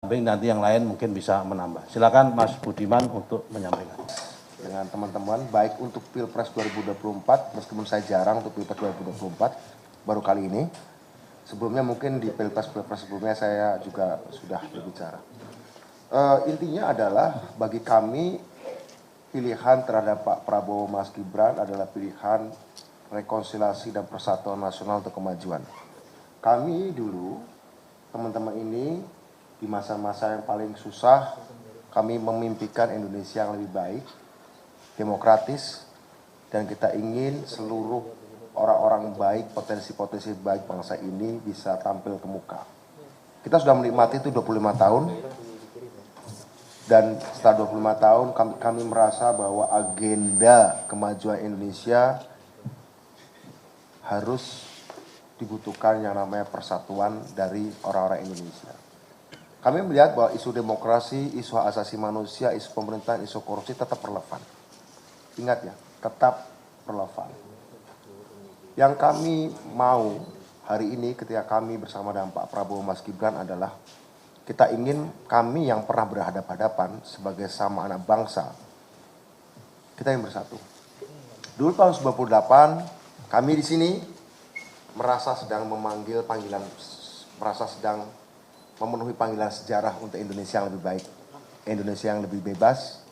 nanti yang lain mungkin bisa menambah. Silakan Mas Budiman untuk menyampaikan. Dengan teman-teman, baik untuk Pilpres 2024, meskipun saya jarang untuk Pilpres 2024, baru kali ini. Sebelumnya mungkin di Pilpres-Pilpres sebelumnya saya juga sudah berbicara. Intinya adalah bagi kami pilihan terhadap Pak Prabowo Mas Gibran adalah pilihan rekonsiliasi dan persatuan nasional untuk kemajuan. Kami dulu, teman-teman ini, di masa-masa yang paling susah, kami memimpikan Indonesia yang lebih baik, demokratis, dan kita ingin seluruh orang-orang baik, potensi-potensi baik bangsa ini bisa tampil ke muka. Kita sudah menikmati itu 25 tahun, dan setelah 25 tahun kami merasa bahwa agenda kemajuan Indonesia harus dibutuhkan yang namanya persatuan dari orang-orang Indonesia. Kami melihat bahwa isu demokrasi, isu hak asasi manusia, isu pemerintahan, isu korupsi tetap relevan. Ingat ya, tetap relevan. Yang kami mau hari ini ketika kami bersama dengan Pak Prabowo Mas Gibran adalah kita ingin kami yang pernah berhadapan-hadapan sebagai sama anak bangsa, kita yang bersatu. Dulu tahun 98, kami di sini merasa sedang memanggil panggilan, merasa sedang memenuhi panggilan sejarah untuk Indonesia yang lebih baik, Indonesia yang lebih bebas,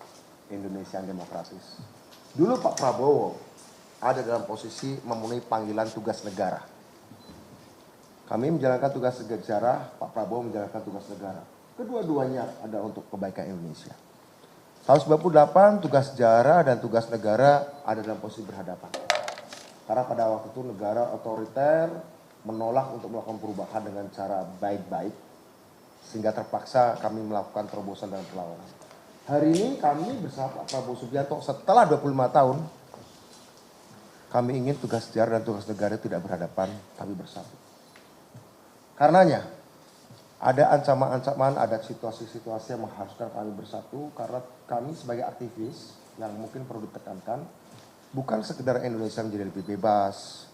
Indonesia yang demokratis. Dulu Pak Prabowo ada dalam posisi memenuhi panggilan tugas negara. Kami menjalankan tugas negara, Pak Prabowo menjalankan tugas negara. Kedua-duanya ada untuk kebaikan Indonesia. Tahun 98 tugas sejarah dan tugas negara ada dalam posisi berhadapan. Karena pada waktu itu negara otoriter menolak untuk melakukan perubahan dengan cara baik-baik, sehingga terpaksa kami melakukan terobosan dan perlawanan. Hari ini kami bersama Pak Prabowo Subianto setelah 25 tahun, kami ingin tugas sejarah dan tugas negara tidak berhadapan, tapi bersatu. Karenanya, ada ancaman-ancaman, ada situasi-situasi yang mengharuskan kami bersatu, karena kami sebagai aktivis yang mungkin perlu ditekankan, bukan sekedar Indonesia menjadi lebih bebas,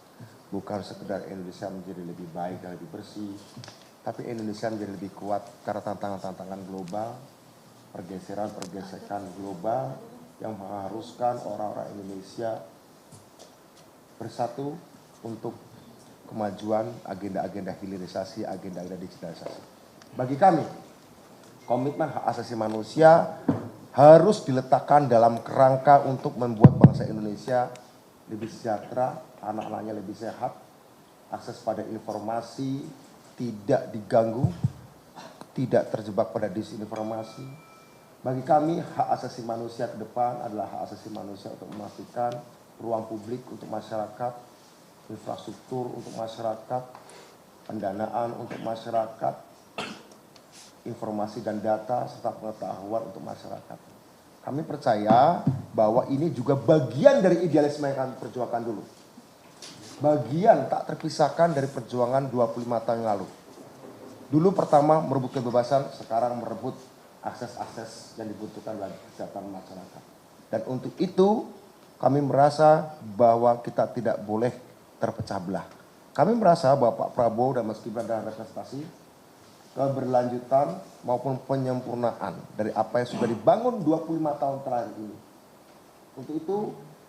bukan sekedar Indonesia menjadi lebih baik dan lebih bersih, tapi Indonesia menjadi lebih kuat karena tantangan-tantangan global, pergeseran-pergeseran global yang mengharuskan orang-orang Indonesia bersatu untuk kemajuan agenda-agenda hilirisasi, agenda-agenda digitalisasi. Bagi kami, komitmen hak asasi manusia harus diletakkan dalam kerangka untuk membuat bangsa Indonesia lebih sejahtera, anak-anaknya lebih sehat, akses pada informasi tidak diganggu, tidak terjebak pada disinformasi. Bagi kami, hak asasi manusia ke depan adalah hak asasi manusia untuk memastikan ruang publik untuk masyarakat, infrastruktur untuk masyarakat, pendanaan untuk masyarakat, informasi dan data, serta pengetahuan untuk masyarakat. Kami percaya bahwa ini juga bagian dari idealisme yang kami perjuangkan dulu. Bagian tak terpisahkan dari perjuangan 25 tahun yang lalu. Dulu pertama merebut kebebasan, sekarang merebut akses-akses yang dibutuhkan bagi kesejahteraan masyarakat. Dan untuk itu kami merasa bahwa kita tidak boleh terpecah belah. Kami merasa bahwa Pak Prabowo dan Mas Gibran dalam representasi keberlanjutan maupun penyempurnaan dari apa yang sudah dibangun 25 tahun terakhir ini. Untuk itu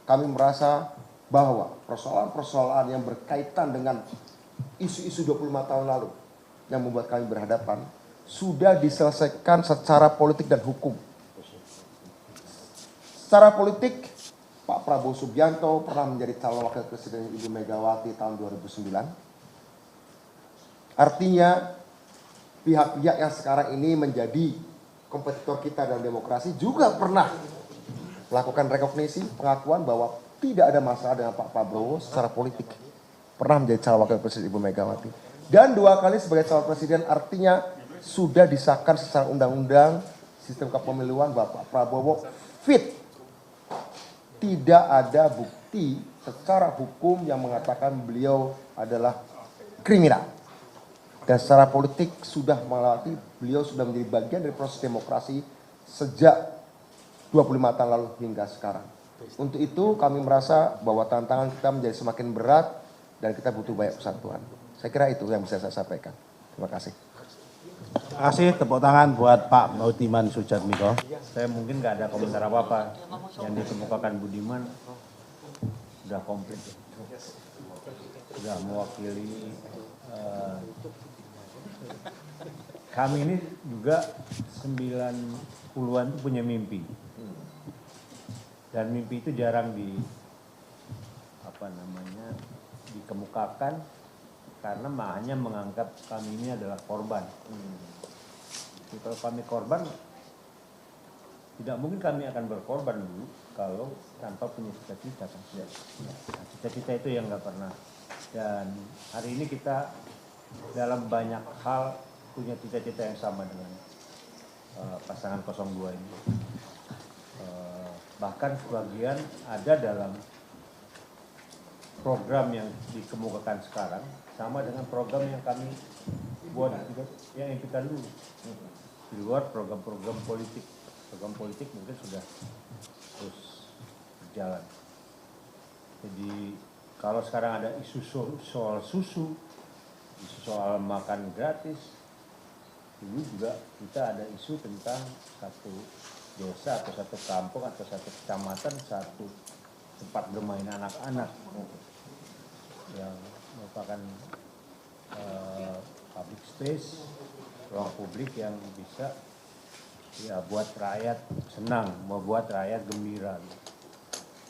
kami merasa bahwa persoalan-persoalan yang berkaitan dengan isu-isu 25 tahun lalu yang membuat kami berhadapan sudah diselesaikan secara politik dan hukum. Secara politik, Pak Prabowo Subianto pernah menjadi calon wakil presiden Ibu Megawati tahun 2009. Artinya pihak-pihak yang sekarang ini menjadi kompetitor kita dalam demokrasi juga pernah melakukan rekognisi, pengakuan bahwa tidak ada masalah dengan Pak Prabowo secara politik. Pernah menjadi calon wakil presiden Ibu Megawati. Dan 2 kali sebagai calon presiden, artinya sudah disahkan secara undang-undang sistem kepemiluan bahwa Pak Prabowo fit. Tidak ada bukti secara hukum yang mengatakan beliau adalah kriminal. Dan secara politik sudah melewati, beliau sudah menjadi bagian dari proses demokrasi sejak 25 tahun lalu hingga sekarang. Untuk itu kami merasa bahwa tantangan kita menjadi semakin berat dan kita butuh banyak persatuan. Saya kira itu yang bisa saya sampaikan. Terima kasih. Terima kasih, tepuk tangan buat Pak Budiman Sujatmiko. Saya mungkin nggak ada komentar apa-apa. Yang dikemukakan Budiman sudah komplit. Sudah mewakili kami ini juga 90-an punya mimpi. Dan mimpi itu jarang dikemukakan karena hanya menganggap kami ini adalah korban. Jadi kalau kami korban, tidak mungkin kami akan berkorban dulu kalau tanpa punya cita-cita. Nah, cita-cita itu yang nggak pernah. Dan hari ini kita dalam banyak hal punya cita-cita yang sama dengan pasangan 02 ini. Bahkan sebagian ada dalam program yang dikemukakan sekarang sama dengan program yang kami buat yang impikan dulu. Di luar program-program politik. Program politik mungkin sudah terus berjalan. Jadi kalau sekarang ada isu soal susu, isu soal makan gratis, dulu juga kita ada isu tentang satu desa atau satu kampung atau satu kecamatan, satu tempat bermain anak-anak yang merupakan public space, ruang publik yang bisa ya buat rakyat senang, membuat rakyat gembira.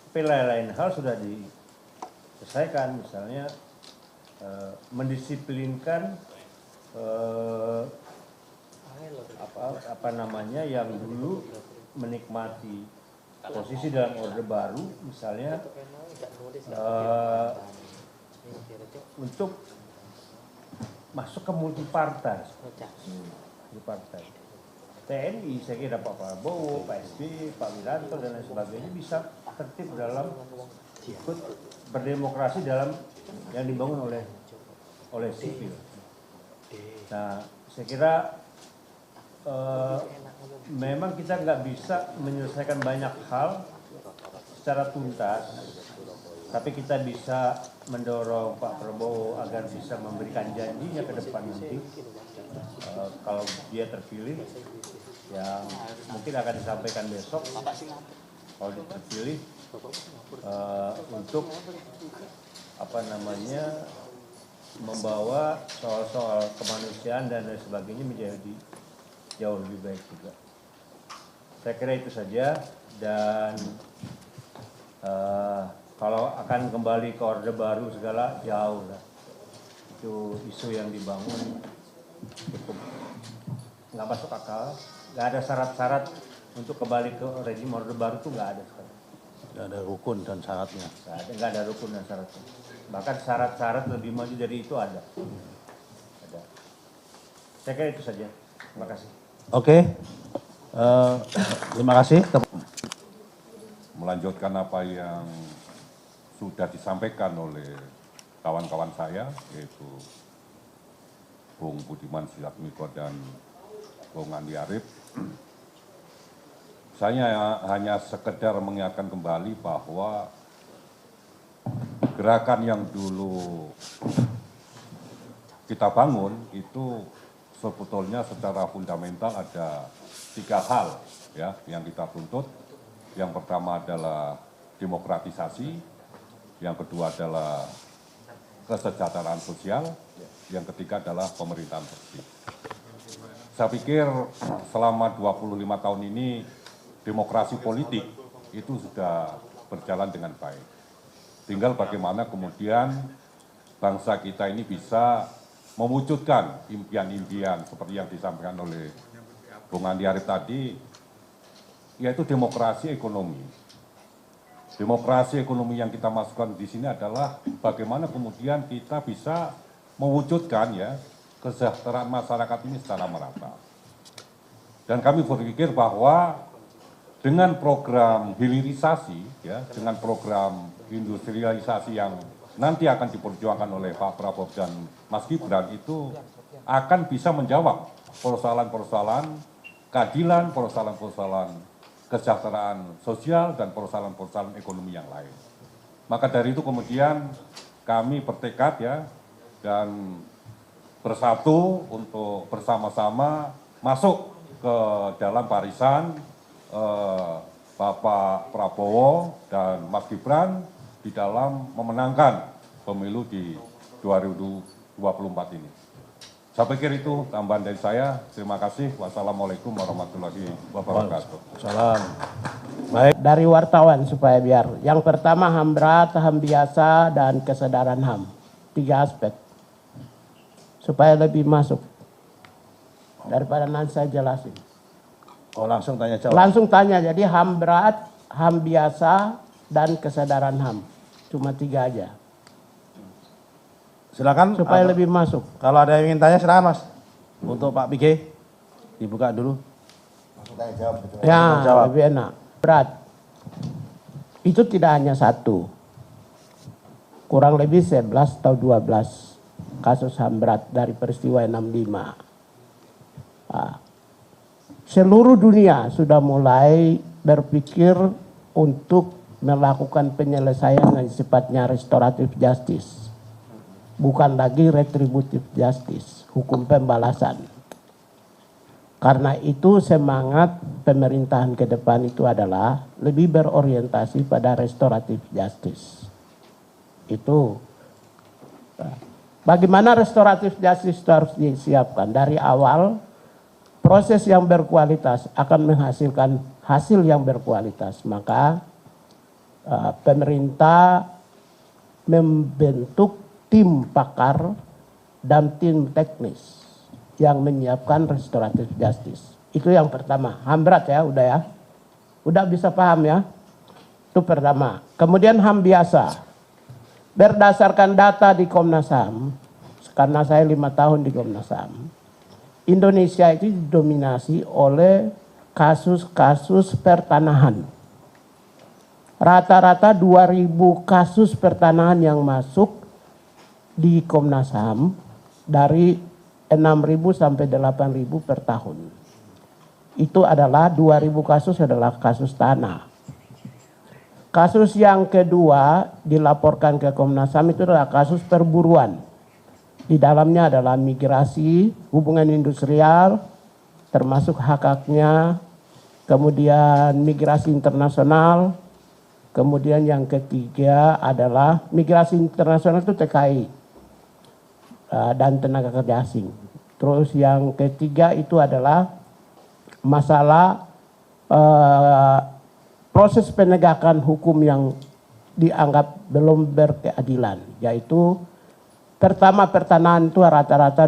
Tapi lain-lain hal sudah diselesaikan, misalnya mendisiplinkan yang dulu menikmati posisi dalam orde baru, misalnya untuk masuk ke multipartai. TNI, saya kira Pak Prabowo, Pak SBY, Pak Wiranto dan lain sebagainya bisa tertib dalam ikut berdemokrasi dalam yang dibangun oleh sipil. Nah, saya kira memang kita nggak bisa menyelesaikan banyak hal secara tuntas, tapi kita bisa mendorong Pak Prabowo agar bisa memberikan janjinya ke depan nanti. Kalau dia terpilih, yang mungkin akan disampaikan besok, kalau dia terpilih untuk membawa soal-soal kemanusiaan dan lain sebagainya menjadi jauh lebih baik juga. Saya kira itu saja, dan kalau akan kembali ke orde baru segala jauh lah. Itu isu yang dibangun cukup nggak masuk akal, nggak ada syarat-syarat untuk kembali ke rezim orde baru itu nggak ada sekarang. Nggak ada rukun dan syaratnya. Nggak ada rukun dan syaratnya. Bahkan syarat-syarat lebih maju dari itu ada. Saya kira itu saja. Terima kasih. Oke, terima kasih. Melanjutkan apa yang sudah disampaikan oleh kawan-kawan saya, yaitu Bung Budiman Sujatmiko dan Bung Andi Arief. Saya hanya sekedar mengingatkan kembali bahwa gerakan yang dulu kita bangun itu sebetulnya secara fundamental ada 3 hal ya yang kita tuntut. Yang pertama adalah demokratisasi, yang kedua adalah kesejahteraan sosial, yang ketiga adalah pemerintahan bersih. Saya pikir selama 25 tahun ini demokrasi politik itu sudah berjalan dengan baik. Tinggal bagaimana kemudian bangsa kita ini bisa mewujudkan impian-impian seperti yang disampaikan oleh Bung Andi Arief tadi, yaitu demokrasi ekonomi. Demokrasi ekonomi yang kita masukkan di sini adalah bagaimana kemudian kita bisa mewujudkan ya kesejahteraan masyarakat ini secara merata. Dan kami berpikir bahwa dengan program hilirisasi ya, dengan program industrialisasi yang nanti akan diperjuangkan oleh Pak Prabowo dan Mas Gibran itu akan bisa menjawab persoalan-persoalan keadilan, persoalan-persoalan kesejahteraan sosial dan persoalan-persoalan ekonomi yang lain. Maka dari itu kemudian kami bertekad ya, dan bersatu untuk bersama-sama masuk ke dalam barisan Bapak Prabowo dan Mas Gibran di dalam memenangkan pemilu di 2024 ini. Saya pikir itu tambahan dari saya. Terima kasih. Wassalamualaikum warahmatullahi wabarakatuh. Salam. Baik. Dari wartawan supaya biar. Yang pertama HAM berat, HAM biasa, dan kesadaran HAM. 3 aspek. Supaya lebih masuk. Daripada nanti saya jelasin. Oh, langsung tanya jawab. Langsung tanya, jadi HAM berat, HAM biasa, dan kesadaran HAM. Cuma 3 aja. Silakan. Supaya lebih masuk. Kalau ada yang ingin tanya, silakan Mas. Untuk Pak Pike, dibuka dulu. Langsung tanya jawab. Gitu. Ya, jawab. lebih enak. Berat. Itu tidak hanya 1. Kurang lebih 11 atau 12 kasus HAM berat dari peristiwa 65. Nah, seluruh dunia sudah mulai berpikir untuk melakukan penyelesaian yang sifatnya restoratif justice. Bukan lagi retributive justice, hukum pembalasan. Karena itu semangat pemerintahan ke depan itu adalah lebih berorientasi pada restoratif justice. Itu. Bagaimana restoratif justice itu harus disiapkan? Dari awal, proses yang berkualitas akan menghasilkan hasil yang berkualitas. Maka pemerintah membentuk tim pakar dan tim teknis yang menyiapkan restoratif justice. Itu yang pertama. HAM berat ya, udah ya. Udah bisa paham ya. Itu pertama. Kemudian HAM biasa. Berdasarkan data di Komnas HAM, karena saya 5 tahun di Komnas HAM, Indonesia itu didominasi oleh kasus-kasus pertanahan. Rata-rata 2.000 kasus pertanahan yang masuk di Komnas HAM dari 6.000 sampai 8.000 per tahun. Itu adalah 2.000 kasus adalah kasus tanah. Kasus yang kedua dilaporkan ke Komnas HAM itu adalah kasus perburuan. Di dalamnya adalah migrasi, hubungan industrial, termasuk hak-haknya, kemudian migrasi internasional, kemudian yang ketiga adalah migrasi internasional itu TKI. Dan tenaga kerja asing. Terus yang ketiga itu adalah masalah proses penegakan hukum yang dianggap belum berkeadilan. Yaitu pertama pertanahan itu rata-rata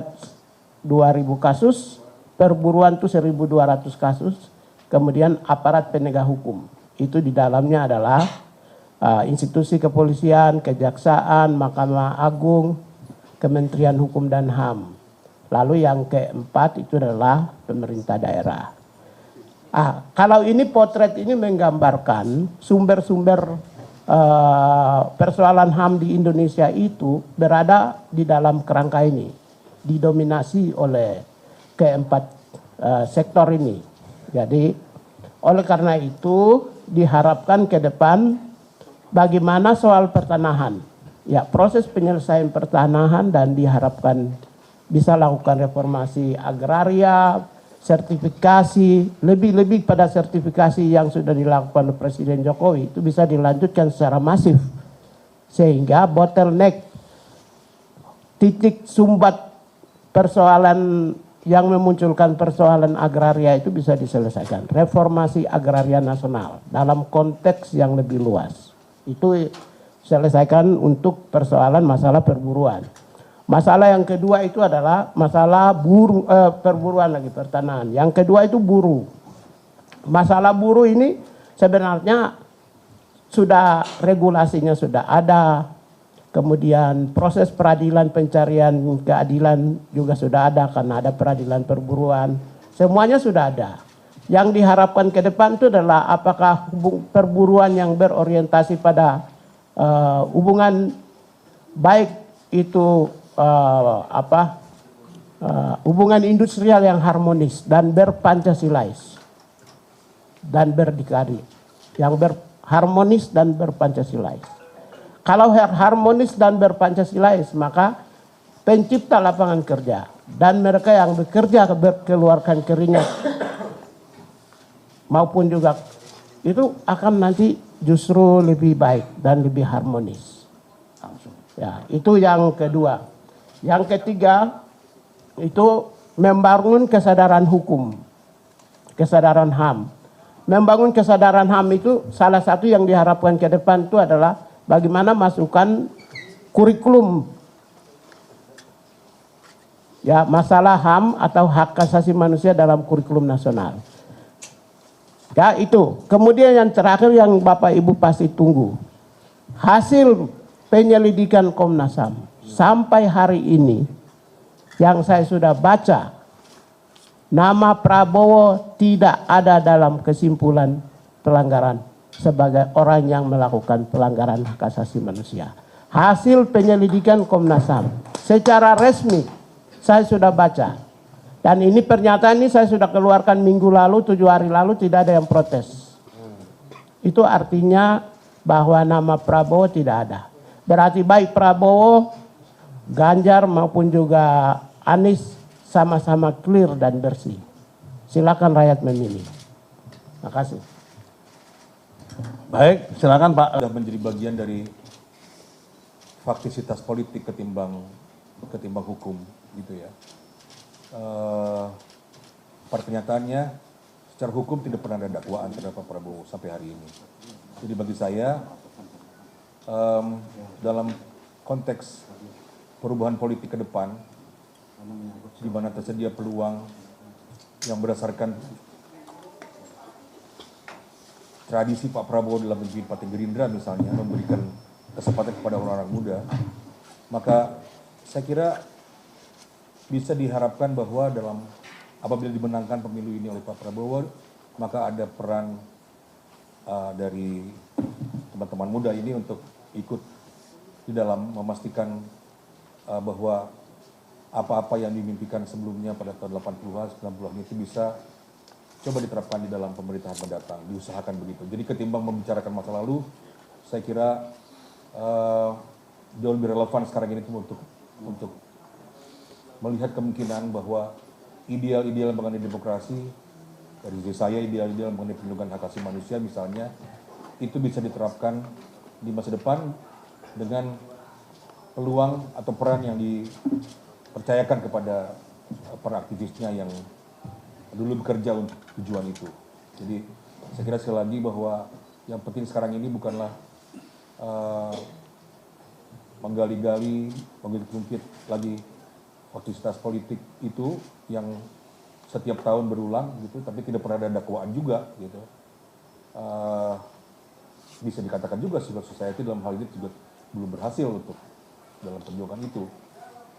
2.000 kasus, perburuan itu 1.200 kasus, kemudian aparat penegak hukum. Itu di dalamnya adalah institusi kepolisian, kejaksaan, Mahkamah Agung, Kementerian Hukum dan HAM. Lalu yang keempat itu adalah pemerintah daerah. Kalau ini potret ini menggambarkan sumber-sumber persoalan HAM di Indonesia itu berada di dalam kerangka ini. Didominasi oleh keempat sektor ini. Jadi oleh karena itu diharapkan ke depan bagaimana soal pertanahan. Ya, proses penyelesaian pertanahan dan diharapkan bisa lakukan reformasi agraria, sertifikasi, lebih-lebih pada sertifikasi yang sudah dilakukan oleh Presiden Jokowi itu bisa dilanjutkan secara masif. Sehingga bottleneck, titik sumbat persoalan yang memunculkan persoalan agraria itu bisa diselesaikan. Reformasi agraria nasional dalam konteks yang lebih luas. Itu selesaikan untuk persoalan masalah perburuan. Masalah yang kedua itu adalah masalah perburuan lagi, pertanahan. Yang kedua itu buruh. Masalah buruh ini sebenarnya sudah regulasinya sudah ada. Kemudian proses peradilan pencarian keadilan juga sudah ada karena ada peradilan perburuan. Semuanya sudah ada. Yang diharapkan ke depan itu adalah apakah perburuan yang berorientasi pada hubungan baik itu hubungan industrial yang harmonis dan berpancasilais dan berdikari, yang berharmonis dan berpancasilais. Kalau harmonis dan berpancasilais maka pencipta lapangan kerja, dan mereka yang bekerja berkeluarkan keringat maupun juga itu akan nanti justru lebih baik dan lebih harmonis. Ya, itu yang kedua. Yang ketiga itu membangun kesadaran hukum, kesadaran HAM. Membangun kesadaran HAM itu salah satu yang diharapkan ke depan itu adalah bagaimana masukkan kurikulum ya masalah HAM atau hak asasi manusia dalam kurikulum nasional. Ya itu. Kemudian yang terakhir yang Bapak Ibu pasti tunggu. Hasil penyelidikan Komnas HAM sampai hari ini yang saya sudah baca, nama Prabowo tidak ada dalam kesimpulan pelanggaran sebagai orang yang melakukan pelanggaran hak asasi manusia. Hasil penyelidikan Komnas HAM secara resmi saya sudah baca. Dan ini pernyataan ini saya sudah keluarkan minggu lalu, 7 hari lalu, tidak ada yang protes. Itu artinya bahwa nama Prabowo tidak ada. Berarti baik Prabowo, Ganjar maupun juga Anies sama-sama clear dan bersih. Silakan rakyat memilih. Terima kasih. Baik, silakan Pak. Sudah menjadi bagian dari faktisitas politik ketimbang hukum gitu ya. Pada kenyataannya secara hukum tidak pernah ada dakwaan terhadap Pak Prabowo sampai hari ini. Jadi bagi saya dalam konteks perubahan politik ke depan, di mana tersedia peluang yang berdasarkan tradisi Pak Prabowo dalam memimpin Partai Gerindra misalnya, memberikan kesempatan kepada orang-orang muda, maka saya kira bisa diharapkan bahwa apabila dimenangkan pemilu ini oleh Pak Prabowo, maka ada peran dari teman-teman muda ini untuk ikut di dalam memastikan bahwa apa-apa yang dimimpikan sebelumnya pada tahun 80-an, 90-an itu bisa coba diterapkan di dalam pemerintahan mendatang, diusahakan begitu. Jadi ketimbang membicarakan masa lalu, saya kira jauh lebih relevan sekarang ini untuk melihat kemungkinan bahwa ideal-ideal mengenai demokrasi, dari sisi saya ideal-ideal mengenai perlindungan hak asasi manusia misalnya, itu bisa diterapkan di masa depan dengan peluang atau peran yang dipercayakan kepada para aktivisnya yang dulu bekerja untuk tujuan itu. Jadi saya kira sekali lagi bahwa yang penting sekarang ini bukanlah menggali-gali, mengungkit lagi faktisitas politik itu yang setiap tahun berulang gitu, tapi tidak pernah ada dakwaan juga gitu. Bisa dikatakan juga civil society dalam hal ini juga belum berhasil untuk dalam perjuangan itu.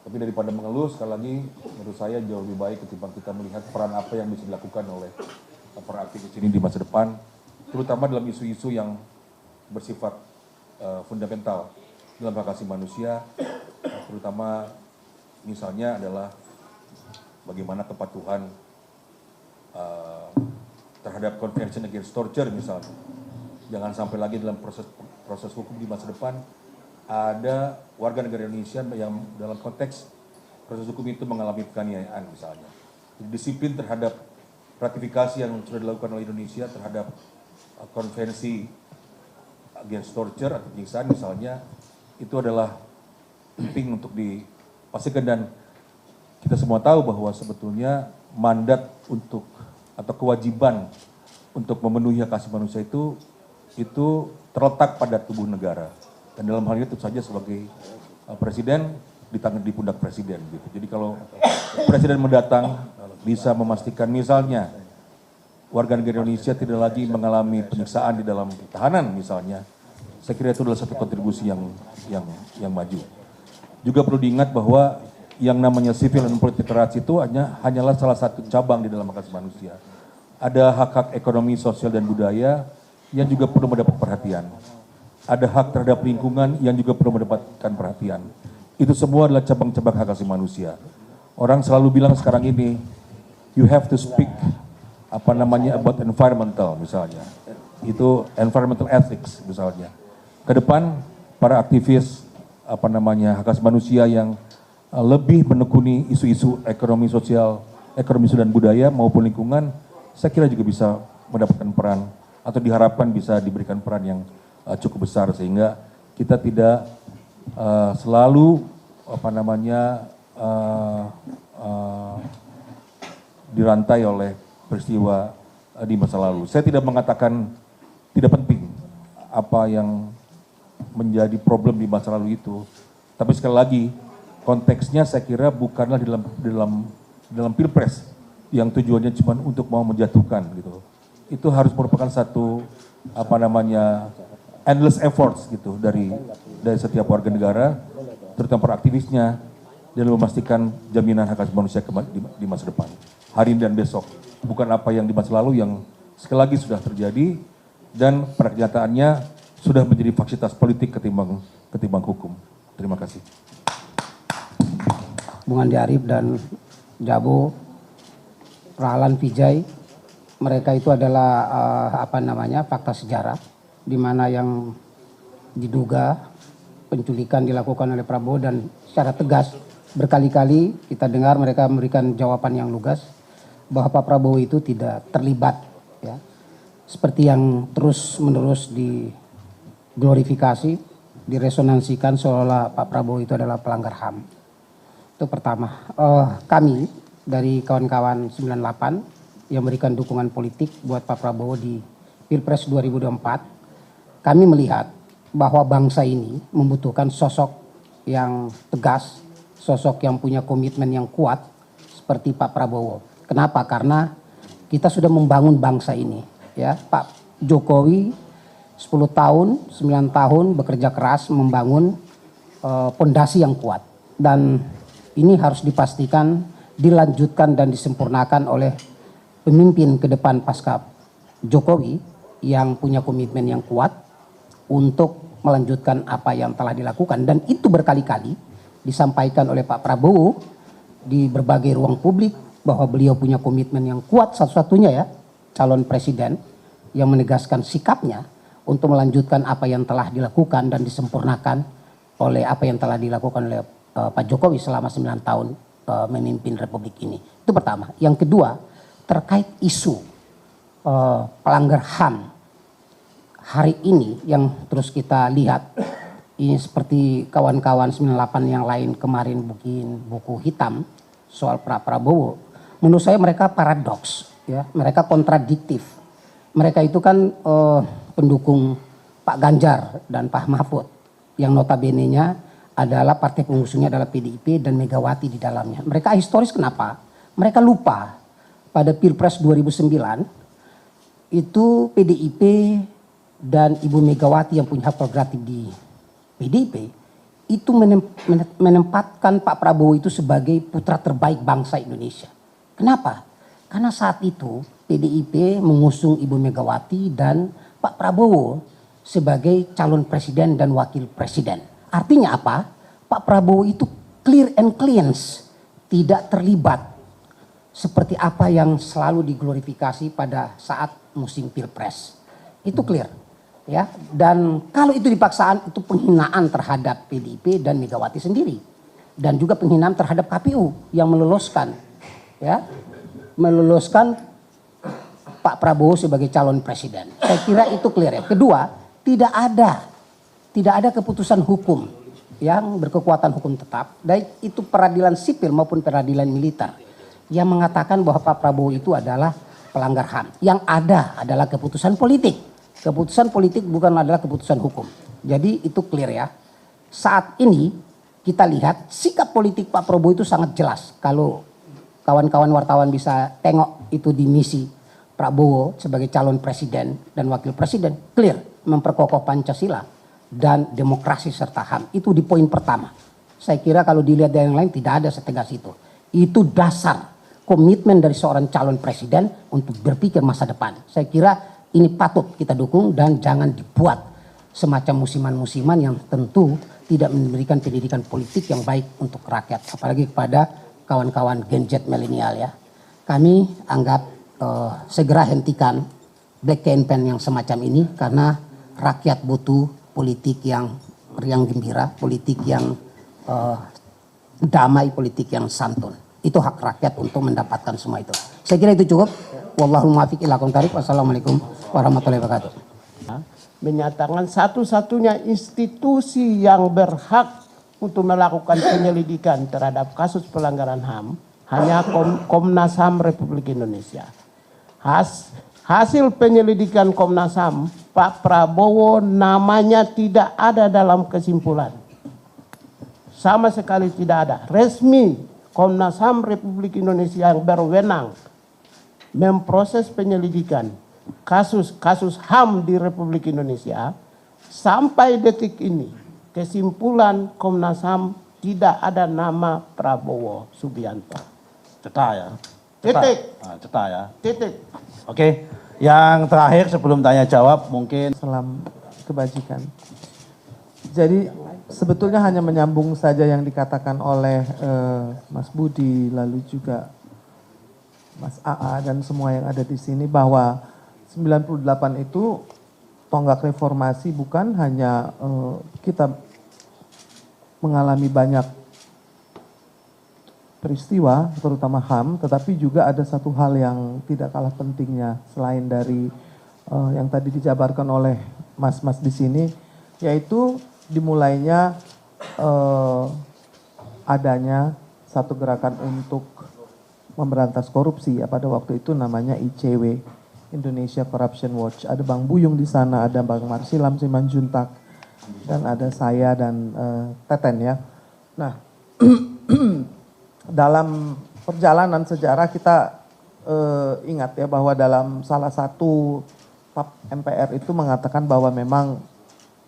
Tapi daripada mengeluh, sekali lagi menurut saya jauh lebih baik ketimbang kita melihat peran apa yang bisa dilakukan oleh para aktivis ini di masa depan, terutama dalam isu-isu yang bersifat fundamental dalam hak asasi manusia, terutama misalnya adalah bagaimana kepatuhan terhadap Convention Against Torture misalnya. Jangan sampai lagi dalam proses hukum di masa depan ada warga negara Indonesia yang dalam konteks proses hukum itu mengalami penganiayaan misalnya. Jadi disiplin terhadap ratifikasi yang sudah dilakukan oleh Indonesia terhadap Konvensi Against Torture atau penyiksaan misalnya, itu adalah penting untuk dipastikan, dan kita semua tahu bahwa sebetulnya mandat untuk atau kewajiban untuk memenuhi hak asasi manusia itu terletak pada tubuh negara, dan dalam hal ini tentu saja sebagai presiden di pundak presiden gitu. Jadi kalau presiden mendatang bisa memastikan misalnya warga negara Indonesia tidak lagi mengalami penyiksaan di dalam tahanan misalnya, saya kira itu adalah satu kontribusi yang maju. Juga perlu diingat bahwa yang namanya civil and political rights itu hanyalah salah satu cabang di dalam hak asasi manusia. Ada hak-hak ekonomi, sosial, dan budaya yang juga perlu mendapat perhatian. Ada hak terhadap lingkungan yang juga perlu mendapatkan perhatian. Itu semua adalah cabang-cabang hak asasi manusia. Orang selalu bilang sekarang ini, you have to speak about environmental misalnya. Itu environmental ethics misalnya. Ke depan para aktivis hak asasi manusia yang lebih menekuni isu-isu ekonomi sosial dan budaya maupun lingkungan, saya kira juga bisa mendapatkan peran atau diharapkan bisa diberikan peran yang cukup besar sehingga kita tidak selalu dirantai oleh peristiwa di masa lalu. Saya tidak mengatakan tidak penting apa yang menjadi problem di masa lalu itu, tapi sekali lagi konteksnya saya kira bukanlah dalam pilpres yang tujuannya cuma untuk mau menjatuhkan gitu. Itu harus merupakan satu endless efforts gitu dari setiap warga negara, terutama para aktivisnya, dan memastikan jaminan hak asasi manusia di masa depan, hari ini dan besok, bukan apa yang di masa lalu yang sekali lagi sudah terjadi dan pada kenyataannya sudah menjadi fasilitas politik ketimbang hukum. Terima kasih. Bung Andi Arief dan Jabo, Rahlan Vijay, mereka itu adalah fakta sejarah di mana yang diduga penculikan dilakukan oleh Prabowo dan secara tegas berkali-kali kita dengar mereka memberikan jawaban yang lugas bahwa Pak Prabowo itu tidak terlibat, ya, seperti yang terus-menerus diglorifikasi, diresonansikan seolah Pak Prabowo itu adalah pelanggar HAM. Itu pertama. Kami dari kawan-kawan 98 yang memberikan dukungan politik buat Pak Prabowo di Pilpres 2024, kami melihat bahwa bangsa ini membutuhkan sosok yang tegas, sosok yang punya komitmen yang kuat seperti Pak Prabowo. Kenapa? Karena kita sudah membangun bangsa ini, ya. Pak Jokowi 10 tahun, 9 tahun bekerja keras membangun pondasi yang kuat, dan ini harus dipastikan dilanjutkan dan disempurnakan oleh pemimpin ke depan pasca Jokowi yang punya komitmen yang kuat untuk melanjutkan apa yang telah dilakukan, dan itu berkali-kali disampaikan oleh Pak Prabowo di berbagai ruang publik bahwa beliau punya komitmen yang kuat, satu-satunya ya calon presiden yang menegaskan sikapnya untuk melanjutkan apa yang telah dilakukan dan disempurnakan oleh apa yang telah dilakukan oleh Pak Jokowi selama 9 tahun memimpin Republik ini. Itu pertama. Yang kedua, terkait isu pelanggar HAM hari ini yang terus kita lihat, ini seperti kawan-kawan 98 yang lain kemarin bikin buku hitam soal Prabowo. Menurut saya mereka paradoks, ya, mereka kontradiktif. Mereka itu kan pendukung Pak Ganjar dan Pak Mahfud yang notabene-nya adalah partai pengusungnya adalah PDIP dan Megawati di dalamnya. Mereka historis kenapa? Mereka lupa pada Pilpres 2009 itu PDIP dan Ibu Megawati yang punya hak prerogatif di PDIP itu menempatkan Pak Prabowo itu sebagai putra terbaik bangsa Indonesia. Kenapa? Karena saat itu PDIP mengusung Ibu Megawati dan Pak Prabowo sebagai calon presiden dan wakil presiden. Artinya apa? Pak Prabowo itu clear and cleans, tidak terlibat seperti apa yang selalu diglorifikasi pada saat musim Pilpres. Itu clear. Ya, dan kalau itu dipaksaan itu penghinaan terhadap PDIP dan Megawati sendiri, dan juga penghinaan terhadap KPU yang meloloskan Pak Prabowo sebagai calon presiden. Saya kira itu clear ya. Kedua, tidak ada keputusan hukum yang berkekuatan hukum tetap, baik itu peradilan sipil maupun peradilan militer, yang mengatakan bahwa Pak Prabowo itu adalah pelanggar HAM. Yang ada adalah keputusan politik. Keputusan politik bukan adalah keputusan hukum. Jadi itu clear ya. Saat ini kita lihat sikap politik Pak Prabowo itu sangat jelas. Kalau kawan-kawan wartawan bisa tengok itu di misi Prabowo sebagai calon presiden dan wakil presiden, clear memperkokoh Pancasila dan demokrasi serta HAM. Itu di poin pertama. Saya kira kalau dilihat dari yang lain tidak ada setegas itu. Itu dasar komitmen dari seorang calon presiden untuk berpikir masa depan. Saya kira ini patut kita dukung dan jangan dibuat semacam musiman-musiman yang tentu tidak memberikan pendidikan politik yang baik untuk rakyat. Apalagi kepada kawan-kawan Gen Z milenial ya. Kami anggap segera hentikan black campaign yang semacam ini karena rakyat butuh politik yang gembira, politik yang damai politik yang santun. Itu hak rakyat untuk mendapatkan semua itu. Saya kira itu cukup. Wallahul muwaffiq ila aqwamit thoriq. Wassalamualaikum warahmatullahi wabarakatuh. Menyatakan satu-satunya institusi yang berhak untuk melakukan penyelidikan terhadap kasus pelanggaran HAM hanya Komnas HAM Republik Indonesia. Hasil penyelidikan Komnas HAM, Pak Prabowo namanya tidak ada dalam kesimpulan. Sama sekali tidak ada. Resmi Komnas HAM Republik Indonesia yang berwenang memproses penyelidikan kasus HAM di Republik Indonesia, sampai detik ini kesimpulan Komnas HAM tidak ada nama Prabowo Subianto. Cetak ya. Titik. Cetak ya. Titik. Oke. Yang terakhir sebelum tanya jawab mungkin Salam kebajikan. Jadi sebetulnya hanya menyambung saja yang dikatakan oleh Mas Budi, lalu juga Mas AA dan semua yang ada di sini, bahwa 98 itu tonggak reformasi bukan hanya kita mengalami banyak peristiwa, terutama HAM, tetapi juga ada satu hal yang tidak kalah pentingnya selain dari yang tadi dijabarkan oleh mas-mas di sini, yaitu dimulainya adanya satu gerakan untuk memberantas korupsi. Pada waktu itu namanya ICW, Indonesia Corruption Watch. Ada Bang Buyung di sana, ada Bang Marsilam Simanjuntak, dan ada saya dan Teten ya. Nah, dalam perjalanan sejarah kita ingat ya bahwa dalam salah satu TAP MPR itu mengatakan bahwa memang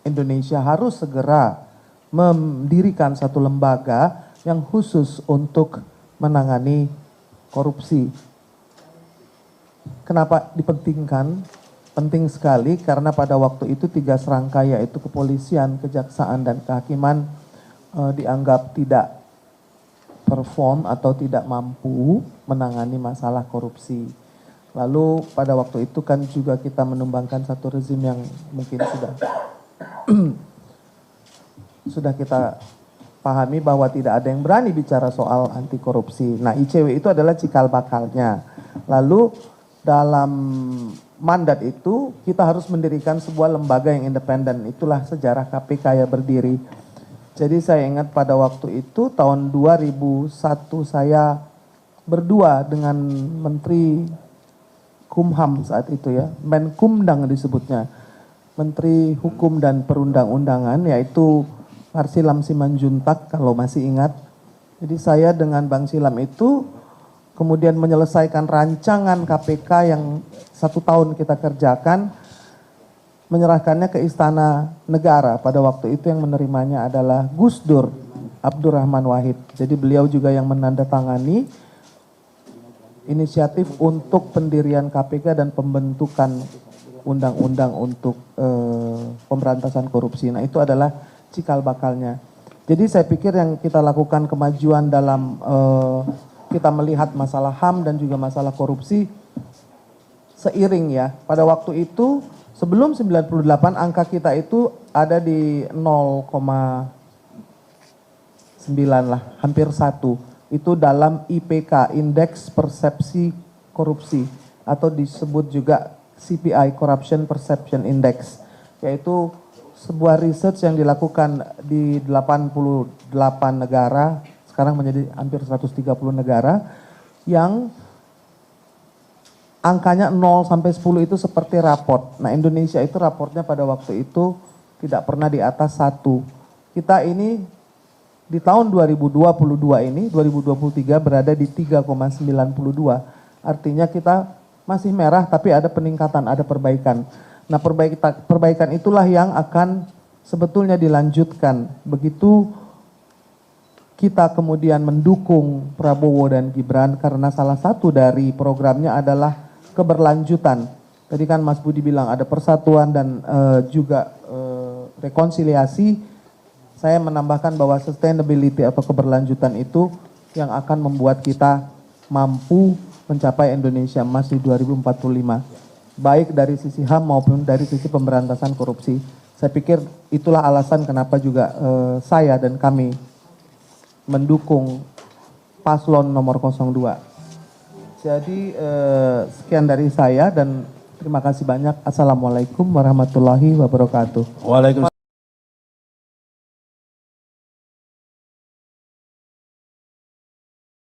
Indonesia harus segera mendirikan satu lembaga yang khusus untuk menangani korupsi. Kenapa dipentingkan? Penting sekali karena pada waktu itu 3 serangkaian yaitu kepolisian, kejaksaan, dan kehakiman dianggap tidak perform atau tidak mampu menangani masalah korupsi. Lalu pada waktu itu kan juga kita menumbangkan satu rezim yang mungkin sudah kita pahami bahwa tidak ada yang berani bicara soal anti korupsi. Nah, ICW itu adalah cikal bakalnya. Lalu dalam mandat itu kita harus mendirikan sebuah lembaga yang independen. Itulah sejarah KPK ya berdiri. Jadi saya ingat pada waktu itu tahun 2001 saya berdua dengan Menteri Kumham saat itu ya, Menkumdang disebutnya, Menteri Hukum dan Perundang-undangan, yaitu Marsilam Simanjuntak kalau masih ingat. Jadi saya dengan Bang Silam itu kemudian menyelesaikan rancangan KPK yang 1 tahun kita kerjakan, menyerahkannya ke Istana Negara. Pada waktu itu yang menerimanya adalah Gus Dur Abdurrahman Wahid. Jadi beliau juga yang menandatangani inisiatif untuk pendirian KPK dan pembentukan undang-undang untuk pemberantasan korupsi. Nah, itu adalah cikal bakalnya. Jadi saya pikir yang kita lakukan kemajuan dalam kita melihat masalah HAM dan juga masalah korupsi seiring ya. Pada waktu itu sebelum 98 angka kita itu ada di 0,9 lah, hampir 1. Itu dalam IPK, Indeks Persepsi Korupsi, atau disebut juga CPI, Corruption Perception Index, yaitu sebuah research yang dilakukan di 88 negara, sekarang menjadi hampir 130 negara, yang angkanya 0 sampai 10 itu seperti raport. Nah, Indonesia itu raportnya pada waktu itu tidak pernah di atas 1. Kita ini di tahun 2022 ini, 2023 berada di 3,92. Artinya kita masih merah tapi ada peningkatan, ada perbaikan. Nah, perbaikan itulah yang akan sebetulnya dilanjutkan. Begitu kita kemudian mendukung Prabowo dan Gibran karena salah satu dari programnya adalah keberlanjutan. Tadi kan Mas Budi bilang ada persatuan dan juga rekonsiliasi. Saya menambahkan bahwa sustainability atau keberlanjutan itu yang akan membuat kita mampu mencapai Indonesia Emas di 2045. Baik dari sisi HAM maupun dari sisi pemberantasan korupsi. Saya pikir itulah alasan kenapa juga saya dan kami mendukung paslon nomor 02. Jadi sekian dari saya dan terima kasih banyak. Assalamualaikum warahmatullahi wabarakatuh. Waalaikumsalam.